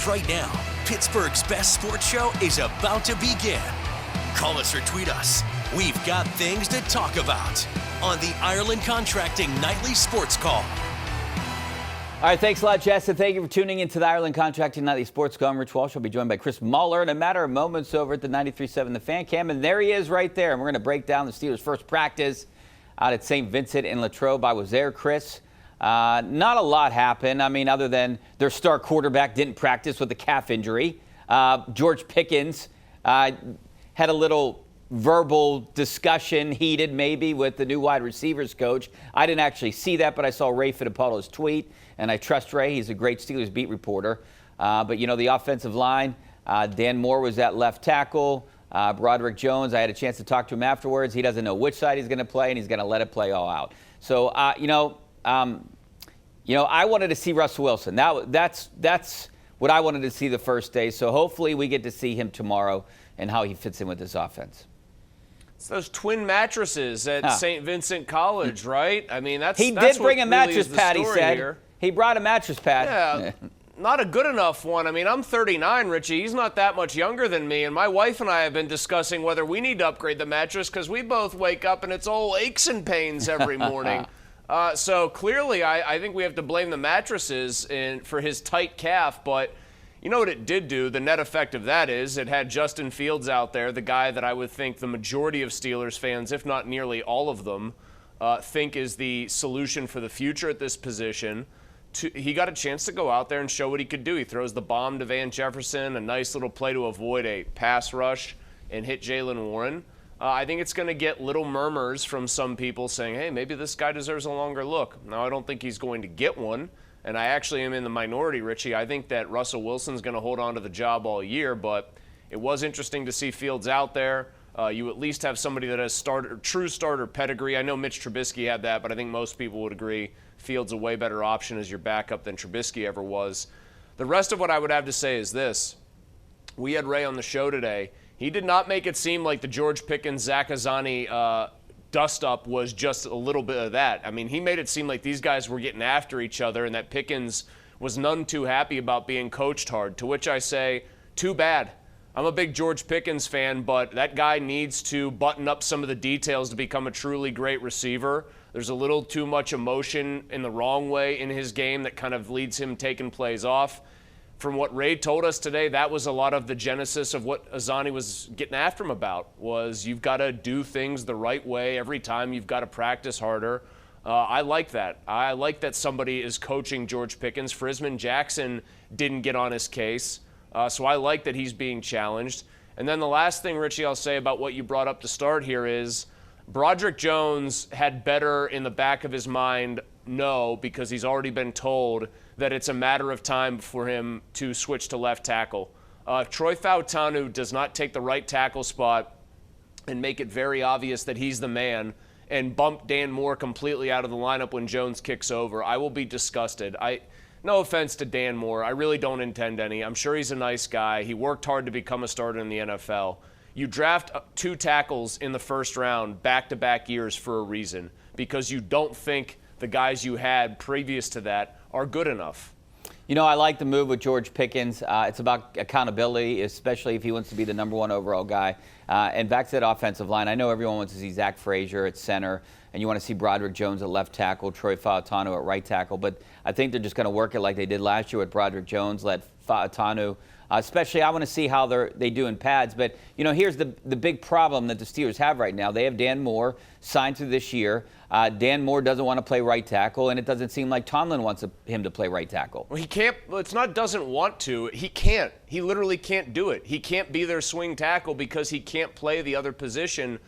Right now, Pittsburgh's best sports show is about to begin. Call us or tweet us. We've got things to talk about on the Ireland Contracting Nightly Sports Call. All right, thanks a lot, Jess, and thank you for tuning into the Ireland Contracting Nightly Sports Call. I'm Rich Walsh. I'll be joined by Chris Mueller in a matter of moments over at the 93.7 The Fan Cam, and there he is right there. And we're going to break down the Steelers' first practice out at St. Vincent in Latrobe. I was there, Chris. Not a lot happened. I mean, other than their star quarterback didn't practice with a calf injury. George Pickens had a little verbal discussion, heated maybe, with the new wide receivers coach. I didn't actually see that, but I saw Ray Fittipaldo's tweet, and I trust Ray. He's a great Steelers beat reporter. But, you know, the offensive line, Dan Moore was at left tackle. Broderick Jones, I had a chance to talk to him afterwards. He doesn't know which side he's going to play, and he's going to let it play all out. So, I wanted to see Russell Wilson. That's what I wanted to see the first day. So hopefully we get to see him tomorrow and how he fits in with this offense. It's those twin mattresses at St. Vincent College, right? I mean, that's he that's did bring what a mattress really pad. He said here. He brought a mattress pad. Yeah. Not a good enough one. I mean, I'm 39, Richie. He's not that much younger than me, and my wife and I have been discussing whether we need to upgrade the mattress because we both wake up and it's all aches and pains every morning. So clearly, I think we have to blame the mattresses for his tight calf, but you know what it did do? The net effect of that is it had Justin Fields out there, the guy that I would think the majority of Steelers fans, if not nearly all of them, think is the solution for the future at this position. He got a chance to go out there and show what he could do. He throws the bomb to Van Jefferson, a nice little play to avoid a pass rush and hit Jaylen Warren. I think it's going to get little murmurs from some people saying, hey, maybe this guy deserves a longer look. Now, I don't think he's going to get one, and I actually am in the minority, Richie. I think that Russell Wilson's going to hold on to the job all year, but it was interesting to see Fields out there. You at least have somebody that has true starter pedigree. I know Mitch Trubisky had that, but I think most people would agree Fields a way better option as your backup than Trubisky ever was. The rest of what I would have to say is this. We had Ray on the show today. He did not make it seem like the George Pickens, Zach Azzanni dust-up was just a little bit of that. I mean, he made it seem like these guys were getting after each other and that Pickens was none too happy about being coached hard, to which I say, too bad. I'm a big George Pickens fan, but that guy needs to button up some of the details to become a truly great receiver. There's a little too much emotion in the wrong way in his game that kind of leads him taking plays off. From what Ray told us today, that was a lot of the genesis of what Azzanni was getting after him about, was you've got to do things the right way every time. You've got to practice harder. I like that. I like that somebody is coaching George Pickens. Frisman Jackson didn't get on his case, so I like that he's being challenged. And then the last thing, Richie, I'll say about what you brought up to start here is Broderick Jones had better in the back of his mind know, because he's already been told that it's a matter of time for him to switch to left tackle. If Troy Fautanu does not take the right tackle spot and make it very obvious that he's the man and bump Dan Moore completely out of the lineup when Jones kicks over, I will be disgusted. No offense to Dan Moore. I really don't intend any. I'm sure he's a nice guy. He worked hard to become a starter in the NFL. You draft 2 tackles in the first round back-to-back years for a reason, because you don't think the guys you had previous to that are good enough. You know, I like the move with George Pickens. It's about accountability, especially if he wants to be the number 1 overall guy. And back to that offensive line, I know everyone wants to see Zach Frazier at center, and you want to see Broderick Jones at left tackle, Troy Fautanu at right tackle. But I think they're just going to work it like they did last year with Broderick Jones, let Fautanu. Especially, I want to see how they do in pads. But, you know, here's the big problem that the Steelers have right now. They have Dan Moore signed through this year. Dan Moore doesn't want to play right tackle, and it doesn't seem like Tomlin wants him to play right tackle. Well, he can't. Well, it's not doesn't want to. He can't. He literally can't do it. He can't be their swing tackle because he can't play the other position.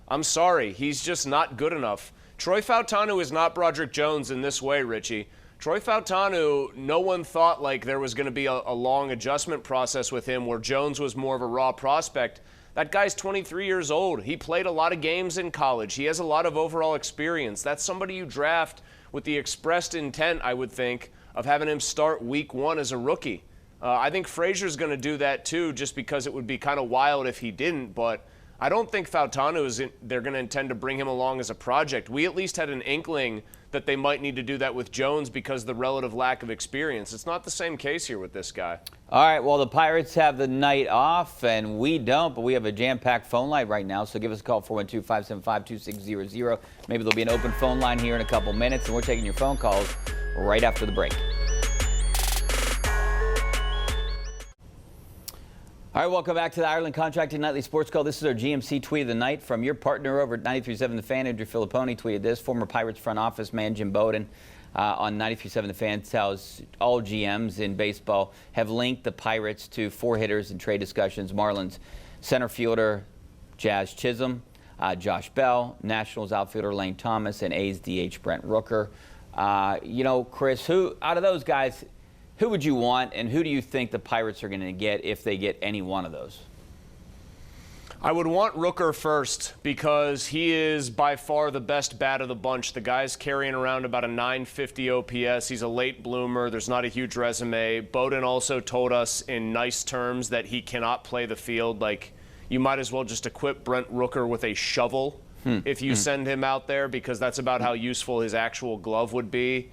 I'm sorry. He's just not good enough. Troy Fautanu is not Broderick Jones in this way, Richie. Troy Fautanu, no one thought like there was going to be a long adjustment process with him where Jones was more of a raw prospect. That guy's 23 years old. He played a lot of games in college. He has a lot of overall experience. That's somebody you draft with the expressed intent, I would think, of having him start week 1 as a rookie. I think Frazier's going to do that too, just because it would be kind of wild if he didn't. But I don't think they're going to intend to bring him along as a project. We at least had an inkling that they might need to do that with Jones because of the relative lack of experience. It's not the same case here with this guy. All right, well, the Pirates have the night off, and we don't, but we have a jam-packed phone line right now, so give us a call, 412-575-2600. Maybe there'll be an open phone line here in a couple minutes, and we're taking your phone calls right after the break. All right, welcome back to the Ireland Contracting Nightly Sports Call. This is our GMC Tweet of the Night from your partner over at 93.7 The Fan. Andrew Filipponi tweeted this. Former Pirates front office man Jim Bowden on 93.7 The Fan tells all GMs in baseball have linked the Pirates to 4 hitters in trade discussions. Marlins center fielder Jazz Chisholm, Josh Bell, Nationals outfielder Lane Thomas, and A's DH Brent Rooker. Chris, who out of those guys, who would you want, and who do you think the Pirates are going to get if they get any one of those? I would want Rooker first because he is by far the best bat of the bunch. The guy's carrying around about a 950 OPS. He's a late bloomer. There's not a huge resume. Bowden also told us in nice terms that he cannot play the field. Like, you might as well just equip Brent Rooker with a shovel if you send him out there, because that's about how useful his actual glove would be.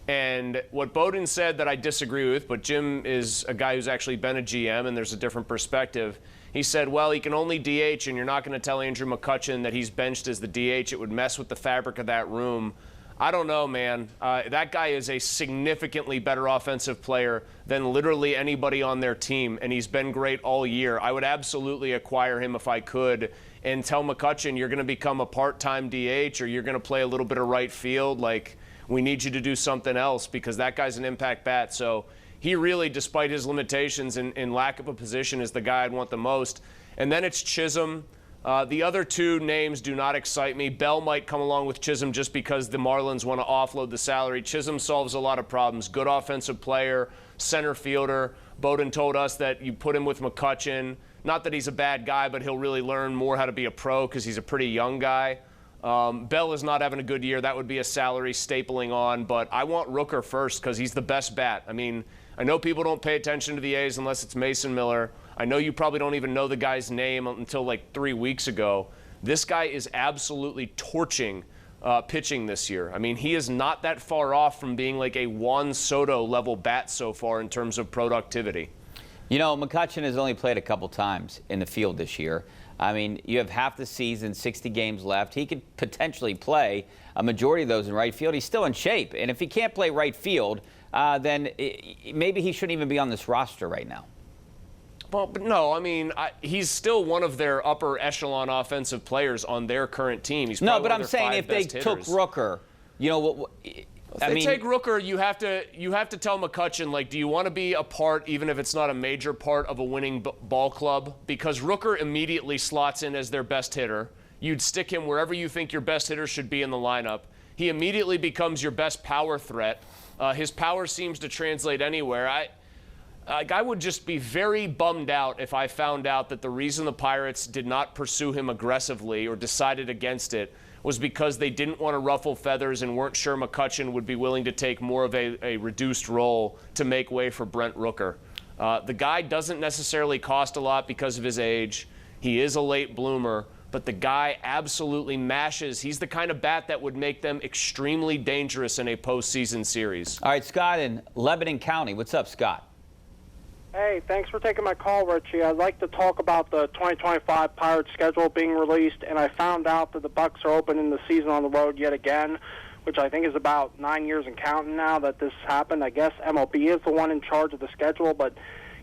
And what Bowden said that I disagree with, but Jim is a guy who's actually been a GM and there's a different perspective. He said, well, he can only DH, and you're not going to tell Andrew McCutchen that he's benched as the DH. It would mess with the fabric of that room. I don't know, man. That guy is a significantly better offensive player than literally anybody on their team, and he's been great all year. I would absolutely acquire him if I could and tell McCutchen you're going to become a part-time DH or you're going to play a little bit of right field. Like, we need you to do something else because that guy's an impact bat. So he really, despite his limitations and lack of a position, is the guy I'd want the most. And then it's Chisholm. The other 2 names do not excite me. Bell might come along with Chisholm just because the Marlins want to offload the salary. Chisholm solves a lot of problems. Good offensive player, center fielder. Bowden told us that you put him with McCutchen. Not that he's a bad guy, but he'll really learn more how to be a pro because he's a pretty young guy. Bell is not having a good year. That would be a salary stapling on, but I want Rooker first because he's the best bat. I mean, I know people don't pay attention to the A's unless it's Mason Miller. I know you probably don't even know the guy's name until like 3 weeks ago. This guy is absolutely torching pitching this year. I mean, he is not that far off from being like a Juan Soto level bat so far in terms of productivity. You know, McCutchen has only played a couple times in the field this year. I mean, you have half the season, 60 games left. He could potentially play a majority of those in right field. He's still in shape. And if he can't play right field, then maybe he shouldn't even be on this roster right now. Well, but no, I mean, he's still one of their upper echelon offensive players on their current team. He's no, but I'm saying if they took Rooker, you know, if they take Rooker, you have to tell McCutchen, like, do you want to be a part, even if it's not a major part, of a winning ball club? Because Rooker immediately slots in as their best hitter. You'd stick him wherever you think your best hitter should be in the lineup. He immediately becomes your best power threat. His power seems to translate anywhere. I would just be very bummed out if I found out that the reason the Pirates did not pursue him aggressively or decided against it was because they didn't want to ruffle feathers and weren't sure McCutchen would be willing to take more of a reduced role to make way for Brent Rooker. The guy doesn't necessarily cost a lot because of his age. He is a late bloomer, but the guy absolutely mashes. He's the kind of bat that would make them extremely dangerous in a postseason series. All right, Scott in Lebanon County. What's up, Scott? Hey, thanks for taking my call, Richie. I'd like to talk about the 2025 Pirates schedule being released, and I found out that the Bucks are opening the season on the road yet again, which I think is about 9 years and counting now that this happened. I guess MLB is the one in charge of the schedule, but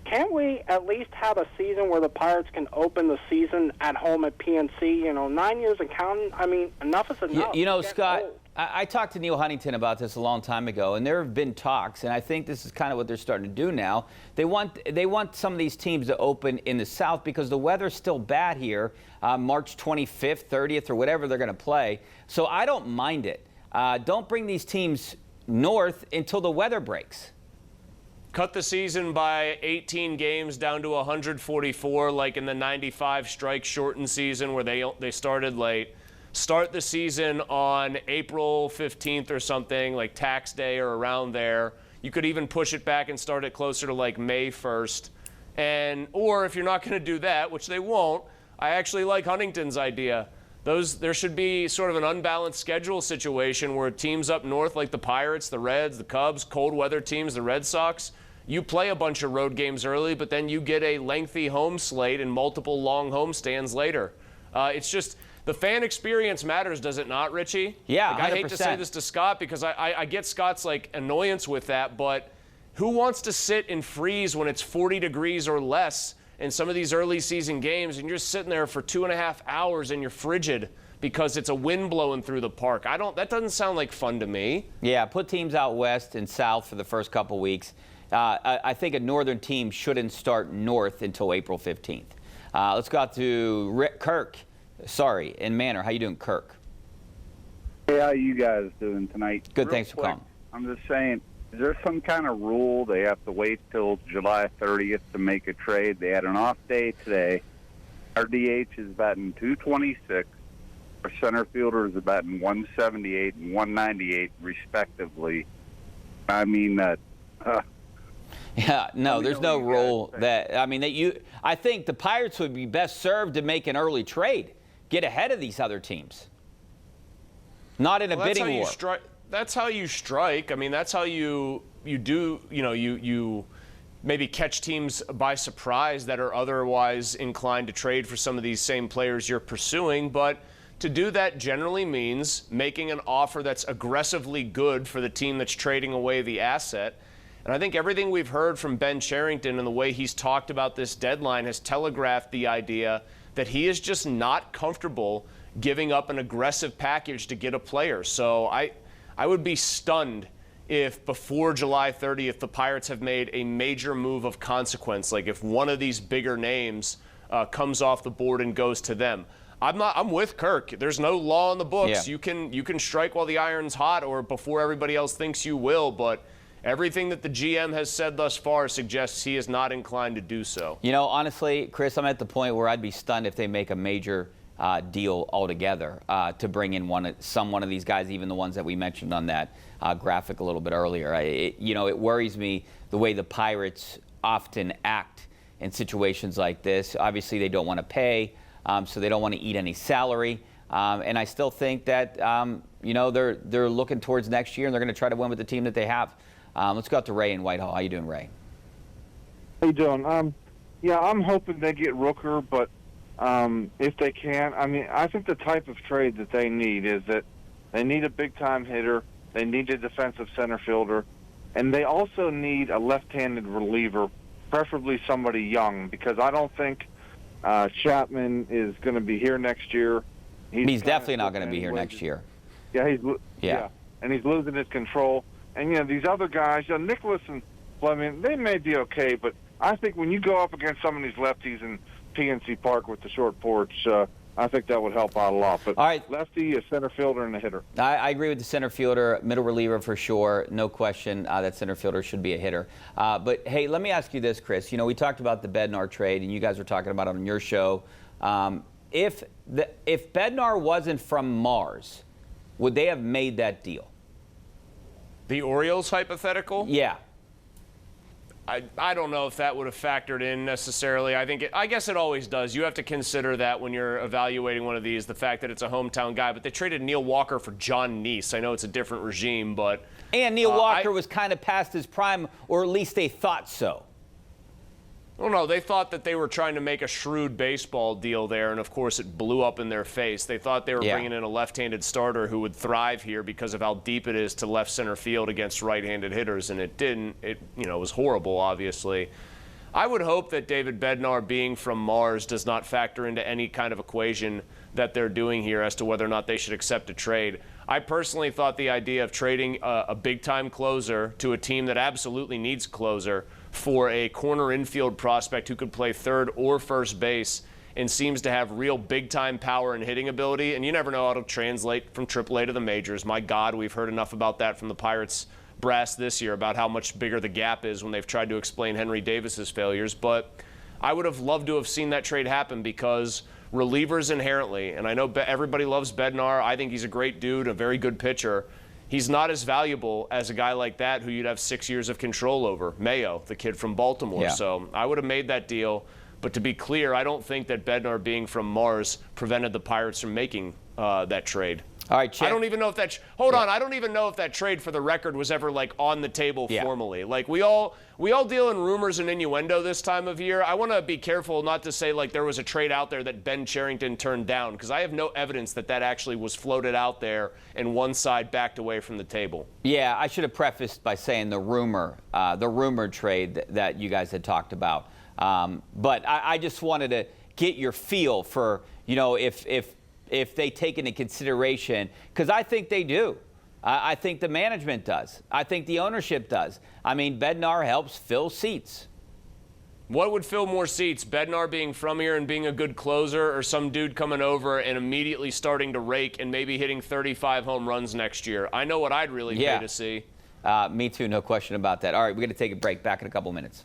can't we at least have a season where the Pirates can open the season at home at PNC? You know, 9 years and counting, I mean, enough is enough. You know, Scott, I talked to Neil Huntington about this a long time ago, and there have been talks, and I think this is kind of what they're starting to do now. They want some of these teams to open in the South because the weather's still bad here, March 25th, 30th, or whatever they're going to play. So I don't mind it. Don't bring these teams north until the weather breaks. Cut the season by 18 games down to 144, like in the 95 strike shortened season where they started late. Start the season on April 15th or something, like tax day or around there. You could even push it back and start it closer to like May 1st. Or if you're not going to do that, which they won't, I actually like Huntington's idea. There should be sort of an unbalanced schedule situation where teams up north like the Pirates, the Reds, the Cubs, cold weather teams, the Red Sox, you play a bunch of road games early, but then you get a lengthy home slate and multiple long homestands later. It's just the fan experience matters, does it not, Richie? Yeah, like, I 100%. hate to say this to Scott because I get Scott's like annoyance with that, but who wants to sit and freeze when it's 40 degrees or less in some of these early season games, and you're just sitting there for 2.5 hours and you're frigid because it's a wind blowing through the park? That doesn't sound like fun to me. Yeah, put teams out west and south for the first couple weeks. I think a northern team shouldn't start north until April 15th. Let's go out to Kirk. Sorry, in Manor. How you doing, Kirk? Hey, how you guys doing tonight? Good, Real thanks for quick, calling. I'm just saying, is there some kind of rule they have to wait till July 30th to make a trade? They had an off day today. Our DH is batting 226. Our center fielder is batting 178 and 198, respectively. I mean, Yeah, no, there's no you rule guys that, I mean, I think the Pirates would be best served to make an early trade, get ahead of these other teams. Not in a bidding war. That's how you strike. I mean, that's how you do, you maybe catch teams by surprise that are otherwise inclined to trade for some of these same players you're pursuing. But to do that generally means making an offer that's aggressively good for the team that's trading away the asset. And I think everything we've heard from Ben Cherington and the way he's talked about this deadline has telegraphed the idea that he is just not comfortable giving up an aggressive package to get a player. So I would be stunned if before July 30th the Pirates have made a major move of consequence, like if one of these bigger names comes off the board and goes to them. I'm with Kirk. There's no law in the books. Yeah. You can strike while the iron's hot or before everybody else thinks you will, but everything that the GM has said thus far suggests he is not inclined to do so. You know, honestly, Chris, I'm at the point where I'd be stunned if they make a major deal altogether to bring in one of these guys, even the ones that we mentioned on that graphic a little bit earlier. It worries me the way the Pirates often act in situations like this. Obviously, they don't want to pay, so they don't want to eat any salary. And I still think that they're looking towards next year and they're going to try to win with the team that they have. Let's go out to Ray in Whitehall. How you doing, Ray? How you doing? Yeah, I'm hoping they get Rooker, but if they can, I mean, I think the type of trade that they need is that they need a big-time hitter, they need a defensive center fielder, and they also need a left-handed reliever, preferably somebody young, because I don't think Chapman is going to be here next year. He's definitely not going to be here next year. Yeah, and he's losing his control. And, these other guys, Nicholas and Fleming, they may be okay, but I think when you go up against some of these lefties in PNC Park with the short porch, I think that would help out a lot. But all right. Lefty, a center fielder, and a hitter. I agree with the center fielder, middle reliever for sure. No question that center fielder should be a hitter. But, hey, let me ask you this, Chris. We talked about the Bednar trade, and you guys were talking about it on your show. If Bednar wasn't from Mars, would they have made that deal? The Orioles hypothetical? Yeah. I don't know if that would have factored in necessarily. I guess it always does. You have to consider that when you're evaluating one of these, the fact that it's a hometown guy. But they traded Neil Walker for John Neese. I know it's a different regime, but and Neil Walker was kind of past his prime, or at least they thought so. Well, no, they thought that they were trying to make a shrewd baseball deal there, and of course it blew up in their face. They thought they were bringing in a left-handed starter who would thrive here because of how deep it is to left center field against right-handed hitters, and it didn't. It was horrible, obviously. I would hope that David Bednar being from Mars does not factor into any kind of equation that they're doing here as to whether or not they should accept a trade. I personally thought the idea of trading a big-time closer to a team that absolutely needs a closer for a corner infield prospect who could play third or first base and seems to have real big-time power and hitting ability. And you never know how it'll translate from AAA to the majors. My God, we've heard enough about that from the Pirates brass this year about how much bigger the gap is when they've tried to explain Henry Davis's failures. But I would have loved to have seen that trade happen because relievers inherently, and I know everybody loves Bednar. I think he's a great dude, a very good pitcher. He's not as valuable as a guy like that who you'd have 6 years of control over. Mayo, the kid from Baltimore. Yeah. So I would have made that deal. But to be clear, I don't think that Bednar being from Mars prevented the Pirates from making that trade. All right, Chet. I don't even know if that. Hold on, I don't even know if that trade, for the record, was ever like on the table formally. Like we all deal in rumors and innuendo this time of year. I want to be careful not to say like there was a trade out there that Ben Cherington turned down, because I have no evidence that that actually was floated out there and one side backed away from the table. Yeah, I should have prefaced by saying the rumored trade that you guys had talked about. But I just wanted to get your feel for, you know, if they take into consideration, because I think they do. I think the management does. I think the ownership does. I mean, Bednar helps fill seats. What would fill more seats? Bednar being from here and being a good closer, or some dude coming over and immediately starting to rake and maybe hitting 35 home runs next year? I know what I'd really pay to see. Me too, no question about that. All right, we're going to take a break. Back in a couple minutes.